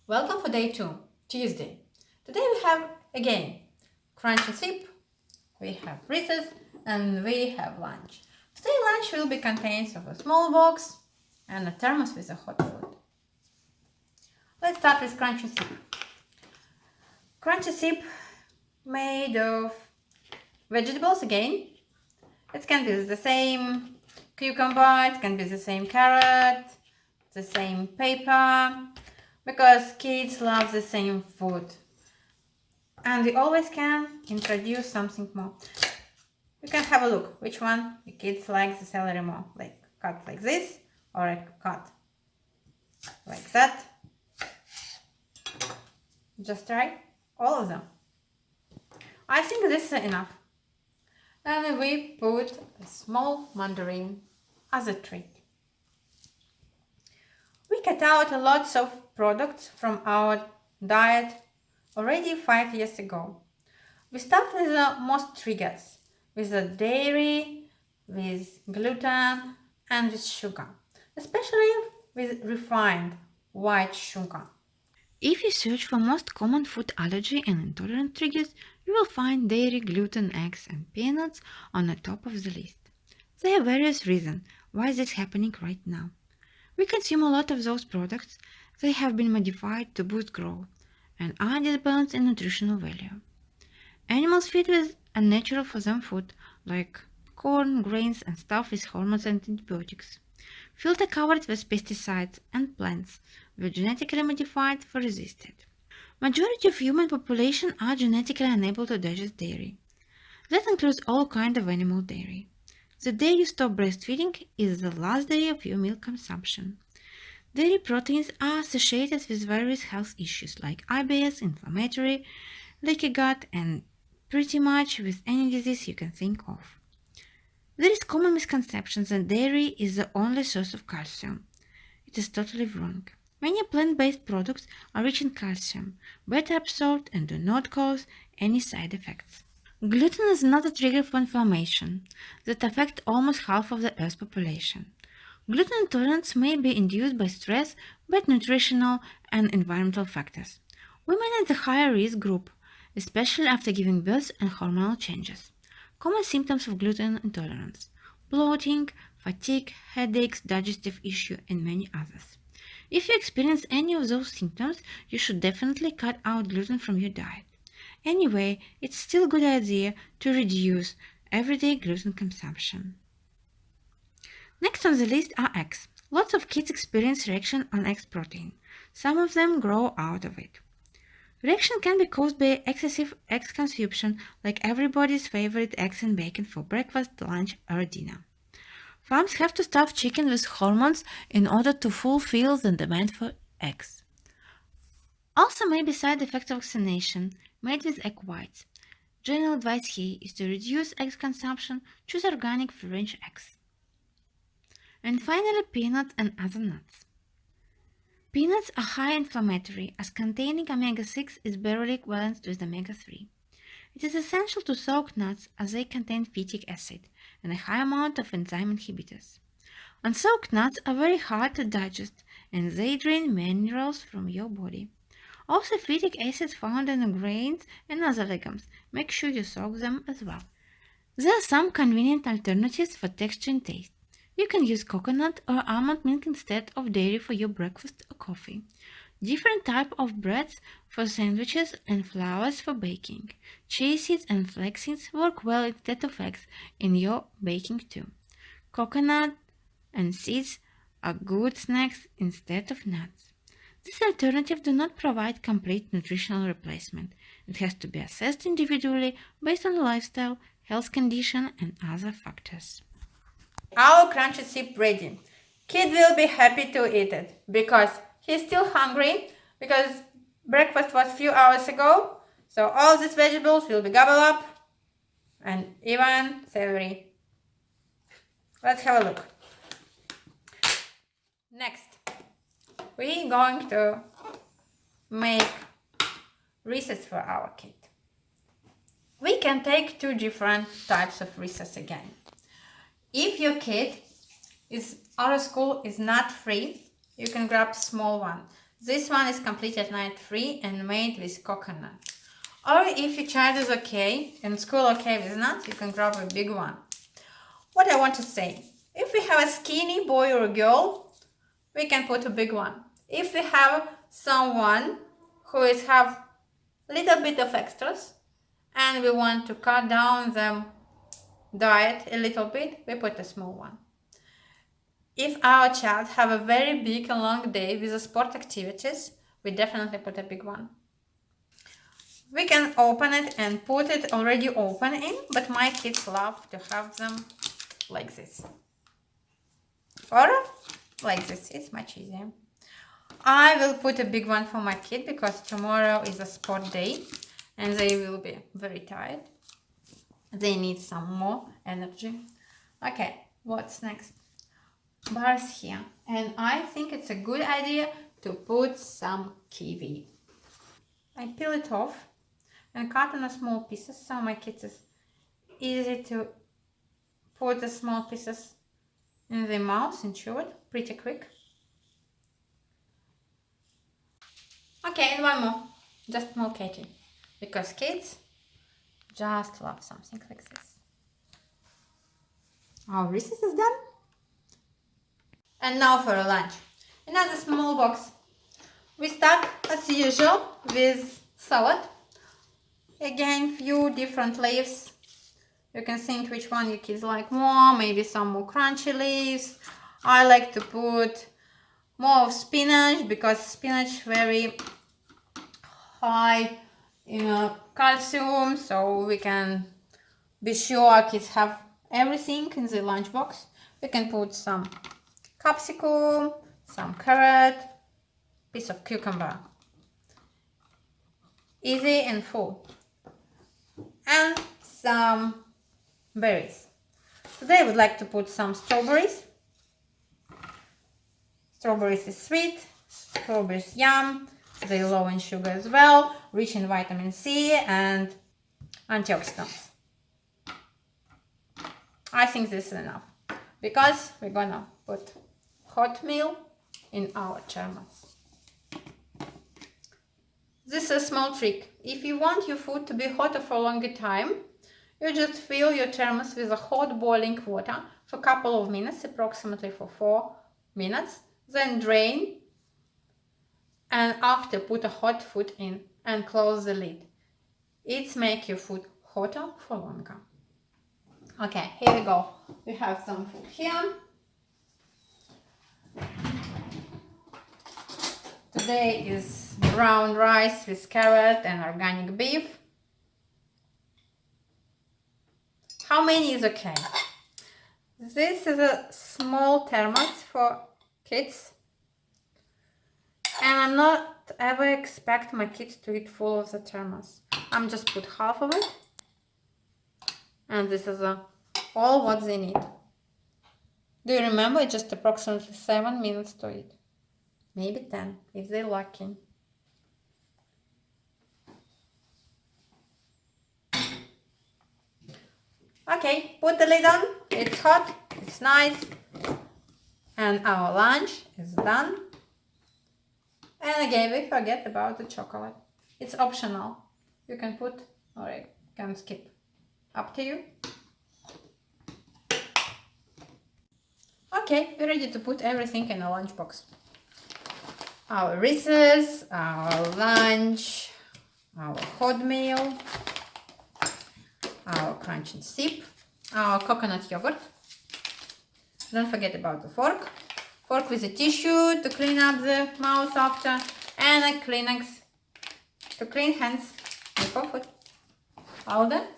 Welcome for day 2, Tuesday. Today we have again crunchy sip, we have recess, and we have lunch. Today lunch will be contains of a small box and a thermos with a hot food. Let's start with crunchy sip. Crunchy sip made of vegetables again. It can be the same cucumber, it can be the same carrot, the same paper, because kids love the same food. And we always can introduce something more. You can have a look which one the kids like the celery more, like cut like this or a cut like that. Just try all of them. I think this is enough. And we put a small mandarin as a treat. We cut out a lot of products from our diet already 5 years ago. We start with the most triggers, with the dairy, with gluten, and with sugar, especially with refined white sugar. If you search for most common food allergy and intolerant triggers, you will find dairy, gluten, eggs, and peanuts on the top of the list. There are various reasons why this is happening right now. We consume a lot of those products. They have been modified to boost growth and are disbalanced in nutritional value. Animals feed with unnatural for them food like corn, grains, and stuff with hormones and antibiotics. Filter covered with pesticides and plants were genetically modified for resisted. Majority of human population are genetically unable to digest dairy. That includes all kinds of animal dairy. The day you stop breastfeeding is the last day of your milk consumption. Dairy proteins are associated with various health issues like IBS, inflammatory, leaky gut, and pretty much with any disease you can think of. There is common misconception that dairy is the only source of calcium. It is totally wrong. Many plant-based products are rich in calcium, better absorbed, and do not cause any side effects. Gluten is not a trigger for inflammation that affects almost half of the Earth's population. Gluten intolerance may be induced by stress, bad nutritional and environmental factors. Women in the higher risk group, especially after giving birth and hormonal changes. Common symptoms of gluten intolerance: bloating, fatigue, headaches, digestive issue, and many others. If you experience any of those symptoms, you should definitely cut out gluten from your diet. Anyway, it's still a good idea to reduce everyday gluten consumption. Next on the list are eggs. Lots of kids experience reaction on egg protein. Some of them grow out of it. Reaction can be caused by excessive egg consumption, like everybody's favorite eggs and bacon for breakfast, lunch, or dinner. Farms have to stuff chicken with hormones in order to fulfill the demand for eggs. Also may be side effects of vaccination made with egg whites. General advice here is to reduce egg consumption, choose organic free-range eggs. And finally, peanuts and other nuts. Peanuts are high inflammatory as containing omega-6 is barely equivalent with omega-3. It is essential to soak nuts as they contain phytic acid and a high amount of enzyme inhibitors. Unsoaked nuts are very hard to digest and they drain minerals from your body. Also, phytic acid found in the grains and other legumes. Make sure you soak them as well. There are some convenient alternatives for texture and taste. You can use coconut or almond milk instead of dairy for your breakfast or coffee. Different type of breads for sandwiches and flours for baking. Chia seeds and flax seeds work well instead of eggs in your baking too. Coconut and seeds are good snacks instead of nuts. These alternatives do not provide complete nutritional replacement. It has to be assessed individually based on lifestyle, health condition, and other factors. Our crunchy sip ready. Kid will be happy to eat it because he's still hungry because breakfast was few hours ago. So all these vegetables will be gobbled up and even savory. Let's have a look. Next, we're going to make recess for our kid. We can take 2 different types of recess again. If your kid is out of school is not free, you can grab small one. This one is completely nut-free and made with coconut. Or if your child is okay and school okay with nuts, you can grab a big one. What I want to say, if we have a skinny boy or a girl, we can put a big one. If we have someone who is have little bit of extras and we want to cut down the diet a little bit, we put a small one. If our child have a very big and long day with the sport activities, we definitely put a big one. We can open it and put it already open in, but my kids love to have them like this. Or like this, it's much easier. I will put a big one for my kid because tomorrow is a sport day and they will be very tired. They need some more energy. Okay, what's next? Bars here. And I think it's a good idea to put some kiwi. I peel it off and cut in small pieces so my kids is easy to put the small pieces in their mouth and chew it pretty quick. Okay, and one more, just small Katie, because kids just love something like this. Our recess is done. And now for a lunch. Another small box. We start as usual with salad. Again, few different leaves. You can think which one your kids like more. Maybe some more crunchy leaves. I like to put more of spinach because spinach very high in calcium, so we can be sure our kids have everything in the lunchbox. We can put some capsicum, some carrot, piece of cucumber. Easy and full. And some berries. Today I would like to put some strawberries. Strawberries is sweet, strawberries yum, they're low in sugar as well, rich in vitamin C and antioxidants. I think this is enough because we're gonna put hot meal in our thermos. This is a small trick. If you want your food to be hotter for a longer time, you just fill your thermos with a hot boiling water for a couple of minutes, approximately for 4 minutes, then drain, and after put a hot food in and close the lid. It's make your food hotter for longer. Okay, here we go. We have some food here. Today is brown rice with carrot and organic beef. How many is okay? This is a small thermos for kids. And I'm not ever expect my kids to eat full of the thermos. I'm just put half of it. And this is all what they need. Do you remember? It's just approximately 7 minutes to eat. Maybe 10 if they're lucky. Okay, put the lid on. It's hot, it's nice. And our lunch is done. And again, we forget about the chocolate. It's optional. You can put or you can skip. Up to you. Okay, we're ready to put everything in a lunchbox. Our recess, our lunch, our hot meal, our crunch and sip, our coconut yogurt. Don't forget about the fork. Fork with a tissue to clean up the mouth after, and a Kleenex to clean hands before food. All done.